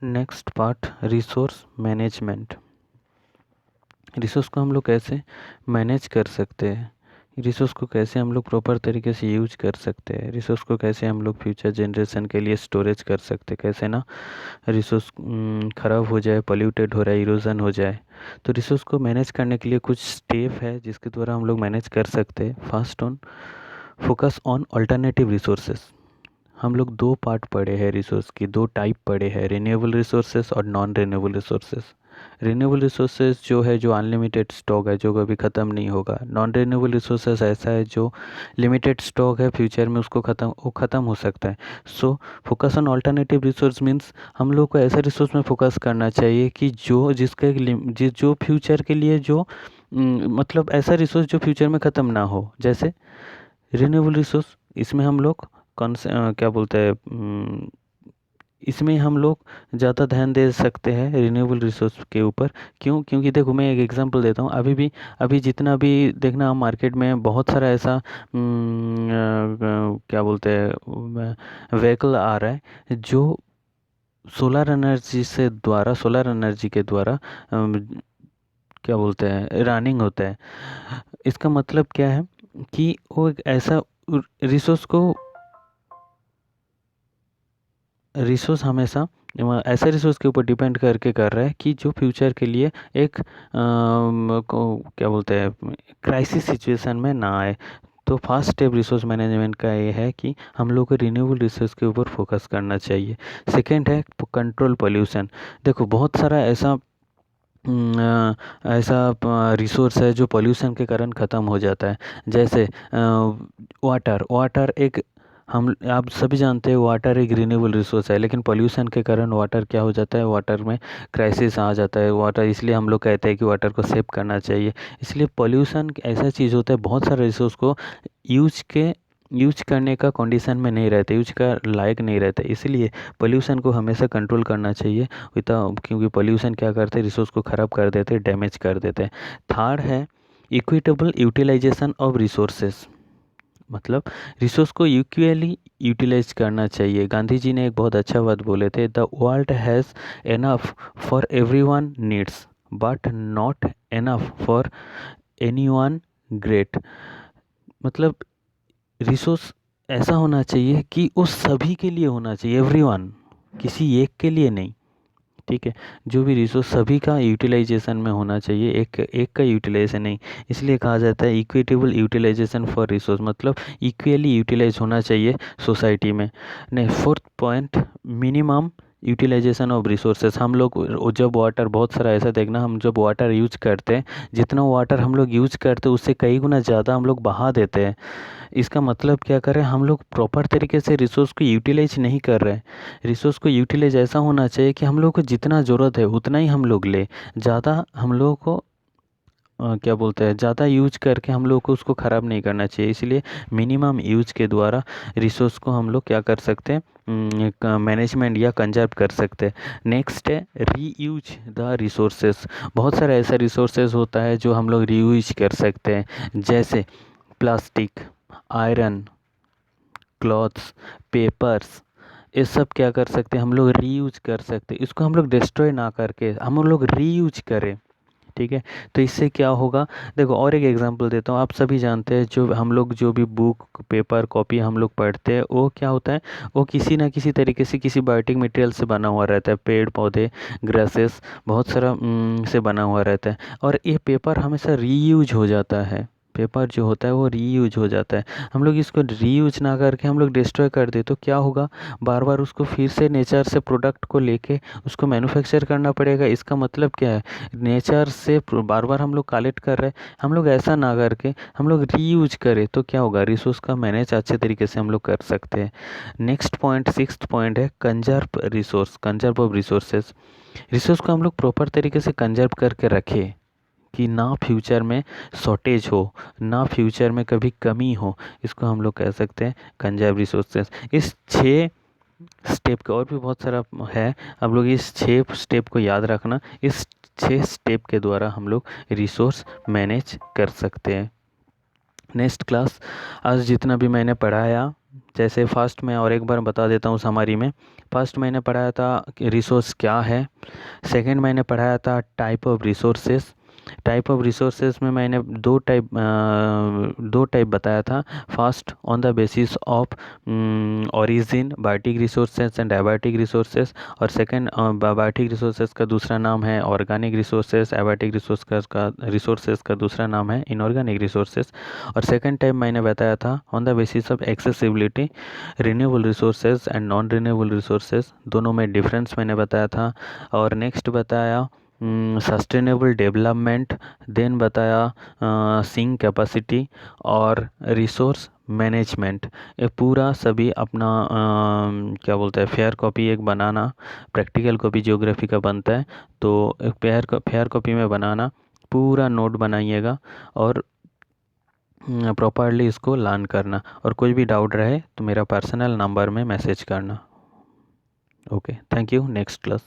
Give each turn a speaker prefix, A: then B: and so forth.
A: Next part resource management. Resource को हम लोग कैसे मैनेज कर सकते हैं, रिसोर्स को कैसे हम लोग प्रॉपर तरीके से यूज कर सकते हैं, रिसोर्स को कैसे हम लोग फ्यूचर जनरेशन के लिए स्टोरेज कर सकते हैं, कैसे ना रिसोर्स ख़राब हो जाए, पॉल्यूटेड हो रहा है, इरोजन हो जाए। तो रिसोर्स को मैनेज करने के लिए कुछ स्टेप है जिसके द्वारा हम लोग मैनेज कर सकते हैं। First on focus on alternative resources. हम लोग दो पार्ट पढ़े हैं रिसोर्स की, दो टाइप पढ़े हैं, रिन्यूएबल रिसोर्सेज और non renewable resources. Renewable resources जो है जो अनलिमिटेड स्टॉक है, जो कभी ख़त्म नहीं होगा। नॉन रिन्यूएबल रिसोर्सेज ऐसा है जो लिमिटेड स्टॉक है, फ्यूचर में उसको ख़त्म हो सकता है। So focus on alternative resource means हम लोग को ऐसे रिसोर्स में फोकस करना चाहिए कि जो फ्यूचर के लिए जो मतलब ऐसा रिसोर्स जो फ्यूचर में ख़त्म ना हो। जैसे रिन्यूएबल रिसोर्स, इसमें हम लोग क्या बोलते हैं, इसमें हम लोग ज़्यादा ध्यान दे सकते हैं रिन्यूएबल रिसोर्स के ऊपर। क्यों? क्योंकि देखो मैं एक एग्जांपल देता हूँ। अभी जितना भी देखना मार्केट में बहुत सारा ऐसा क्या बोलते हैं व्हीकल आ रहा है जो सोलर एनर्जी के द्वारा क्या बोलते हैं रनिंग होता है। इसका मतलब क्या है कि वो एक ऐसा रिसोर्स को रिसोर्स हमेशा ऐसे रिसोर्स के ऊपर डिपेंड करके कर रहा है कि जो फ्यूचर के लिए एक क्या बोलते हैं क्राइसिस सिचुएशन में ना आए। तो फर्स्ट स्टेप रिसोर्स मैनेजमेंट का ये है कि हम लोग को रिन्यूएबल रिसोर्स के ऊपर फोकस करना चाहिए। सेकंड है कंट्रोल पोल्यूशन। देखो बहुत सारा ऐसा रिसोर्स है जो पोल्यूशन के कारण ख़त्म हो जाता है। जैसे वाटर एक हम आप सभी जानते हैं वाटर एक रिन्यूएबल रिसोर्स है, लेकिन पोल्यूशन के कारण वाटर क्या हो जाता है, वाटर में क्राइसिस आ जाता है वाटर। इसलिए हम लोग कहते हैं कि वाटर को सेव करना चाहिए। इसलिए पोल्यूशन ऐसा चीज़ होता है, बहुत सारे रिसोर्स को यूज करने का कंडीशन में नहीं रहते, यूज का लायक नहीं रहते। इसलिए पोल्यूशन को हमेशा कंट्रोल करना चाहिए क्योंकि पोल्यूशन क्या करते हैं, रिसोर्स को ख़राब कर देते हैं, डैमेज कर देते हैं। थर्ड है इक्विटेबल यूटिलाइजेशन ऑफ रिसोर्सेज। मतलब रिसोर्स को इक्वली यूटिलाइज करना चाहिए। गांधी जी ने एक बहुत अच्छा बात बोले थे, the world has enough for everyone needs but not enough for anyone great. मतलब रिसोर्स ऐसा होना चाहिए कि वो सभी के लिए होना चाहिए, एवरीवन, किसी एक के लिए नहीं। ठीक है, जो भी रिसोर्स सभी का यूटिलाइजेशन में होना चाहिए, एक एक का यूटिलाइजेशन नहीं। इसलिए कहा जाता है इक्विटेबल यूटिलाइजेशन फॉर रिसोर्स, मतलब इक्वली यूटिलाइज होना चाहिए सोसाइटी में। नहीं, fourth point minimum utilization of resources. हम लोग जब वाटर बहुत सारा ऐसा देखना, हम जब वाटर यूज करते हैं, जितना वाटर हम लोग यूज करते हैं उससे कई गुना ज़्यादा हम लोग बहा देते हैं। इसका मतलब क्या करें, हम लोग प्रॉपर तरीके से रिसोर्स को यूटिलाइज नहीं कर रहे हैं। रिसोर्स को यूटिलाइज ऐसा होना चाहिए कि हम लोग को जितना ज़रूरत है उतना ही हम लोग ले, ज़्यादा हम लोगों को क्या बोलते हैं ज़्यादा यूज करके हम लोग को उसको ख़राब नहीं करना चाहिए। इसलिए मिनिमम यूज के द्वारा रिसोर्स को हम लोग क्या कर सकते हैं, मैनेजमेंट या कंजर्व कर सकते हैं। नेक्स्ट है रीयूज द रिसोर्सेज। बहुत सारा ऐसा रिसोर्सेज होता है जो हम लोग रीयूज कर सकते हैं, जैसे प्लास्टिक, आयरन, क्लॉथ्स, पेपर्स। ये सब क्या कर सकते हैं, हम लोग रीयूज कर सकते हैं। इसको हम लोग डिस्ट्रॉय ना करके हम लोग रीयूज करें। ठीक है, तो इससे क्या होगा, देखो और एक एग्जांपल देता हूँ। आप सभी जानते हैं जो हम लोग जो भी बुक पेपर कॉपी हम लोग पढ़ते हैं वो क्या होता है, वो किसी ना किसी तरीके से किसी बायोटिक मटेरियल से बना हुआ रहता है, पेड़ पौधे ग्रासेस बहुत सारा से बना हुआ रहता है। और ये पेपर हमेशा रीयूज हो जाता है, पेपर जो होता है वो रीयूज हो जाता है। हम लोग इसको रीयूज ना करके हम लोग डिस्ट्रॉय कर दे तो क्या होगा, बार बार उसको फिर से नेचर से प्रोडक्ट को लेके उसको मैन्युफैक्चर करना पड़ेगा। इसका मतलब क्या है, नेचर से बार बार हम लोग कलेक्ट कर रहे हैं। हम लोग ऐसा ना करके हम लोग रीयूज करें तो क्या होगा, रिसोर्स का मैनेज अच्छे तरीके से हम लोग कर सकते हैं। नेक्स्ट पॉइंट, सिक्स्थ पॉइंट है conserve resource, conserve of resources. Resource को हम लोग प्रॉपर तरीके से कंजर्व करके रखें कि ना फ्यूचर में शॉर्टेज हो, ना फ्यूचर में कभी कमी हो। इसको हम लोग कह सकते हैं कंजर्व रिसोर्सेज। इस 6 स्टेप का और भी बहुत सारा है, हम लोग इस 6 स्टेप को याद रखना। इस 6 स्टेप के द्वारा हम लोग रिसोर्स मैनेज कर सकते हैं। नेक्स्ट क्लास, आज जितना भी मैंने पढ़ाया, जैसे फर्स्ट में और एक बार बता देता हूँ समरी में। फर्स्ट मैंने पढ़ाया था कि रिसोर्स क्या है। सेकंड मैंने पढ़ाया था type of resources. Type of resources में मैंने दो टाइप बताया था। First on the basis of origin, biotic resources and abiotic resources, और सेकंड बायोटिक रिसोर्सेज का दूसरा नाम है ऑर्गेनिक रिसोर्सेज, एबायोटिक रिसोर्सेज का दूसरा नाम है इनऑर्गेनिक रिसोर्सेज। और सेकंड टाइप मैंने बताया था on the basis of accessibility, renewable resources and non renewable resources, दोनों में डिफरेंस मैंने बताया था। और नेक्स्ट बताया सस्टेनेबल डेवलपमेंट, देन बताया सिंक कैपेसिटी और रिसोर्स मैनेजमेंट। ये पूरा सभी अपना क्या बोलते हैं फेयर कॉपी एक बनाना, प्रैक्टिकल कॉपी ज्योग्राफी का बनता है, तो एक फेयर कॉपी में बनाना, पूरा नोट बनाइएगा और प्रॉपरली इसको लर्न करना। और कोई भी डाउट रहे तो मेरा पर्सनल नंबर में मैसेज करना। Okay, thank you. Next class.